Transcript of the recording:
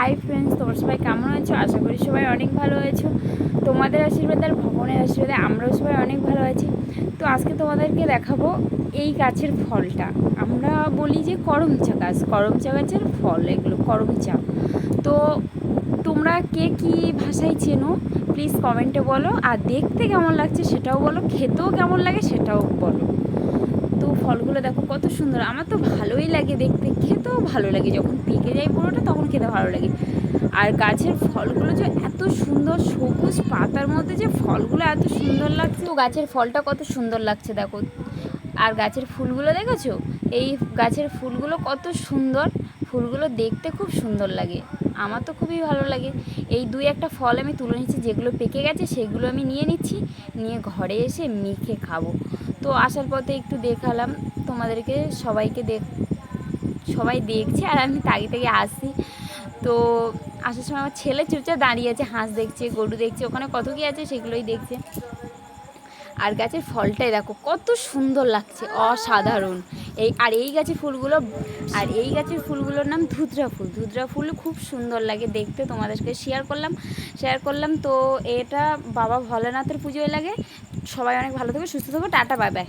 Hi friends, তোমরা সবাই কেমন আছো? আশা করি সবাই অনেক ভালো আছো। তোমাদের আশীর্বাদ আর ভগবানের আশীর্বাদে আমরাও সবাই অনেক ভালো আছি। তো আজকে তোমাদেরকে দেখাবো এই গাছের ফলটা। আমরা বলি যে করমচা গাছ, করমচা গাছের ফল এগুলো করমচা। তো তোমরা কে কী ভাষায় চেনো প্লিজ কমেন্টে বলো, আর দেখতে কেমন লাগছে সেটাও বলো, খেতেও কেমন লাগে সেটাও বলো। তো ফলগুলো দেখো কত সুন্দর, আমার তো ভালোই লাগে দেখতে, খেতেও ভালো লাগে। যখন পেকে যায় পুরোটা তখন খেতে ভালো লাগে। আর গাছের ফলগুলো যে এত সুন্দর, সবুজ পাতার মধ্যে যে ফলগুলো এত সুন্দর লাগছে, তো গাছের ফলটা কত সুন্দর লাগছে দেখো। আর গাছের ফুলগুলো দেখেছো? এই গাছের ফুলগুলো কত সুন্দর, ফুলগুলো দেখতে খুব সুন্দর লাগে। আমার তো খুবই ভালো লাগে। এই দুই একটা ফল আমি তুলে নিচ্ছি, যেগুলো পেকে গেছে সেগুলো আমি নিয়ে নিচ্ছি, নিয়ে ঘরে এসে মেখে খাবো। তো আসার পথে একটু দেখালাম তোমাদেরকে, সবাই দেখছে আর আমি তাকিয়ে তাকিয়ে আসছি। তো আসার সময় আমার ছেলে চুপচাপ দাঁড়িয়ে আছে, হাঁস দেখছে, গরু দেখছে, ওখানে কত কী আছে সেগুলোই দেখছে। আর গাছের ফলটাই দেখো কত সুন্দর লাগছে, অসাধারণ। এই গাছের ফুলগুলোর নাম ধুতরা ফুল। ধুতরা ফুল খুব সুন্দর লাগে দেখতে, তোমাদেরকে শেয়ার করলাম। তো এটা বাবা ভোলেনাথের পুজোয় লাগে। সবাই অনেক ভালো থাকবে, সুস্থ থাকবে, টাটা, বাই বাই।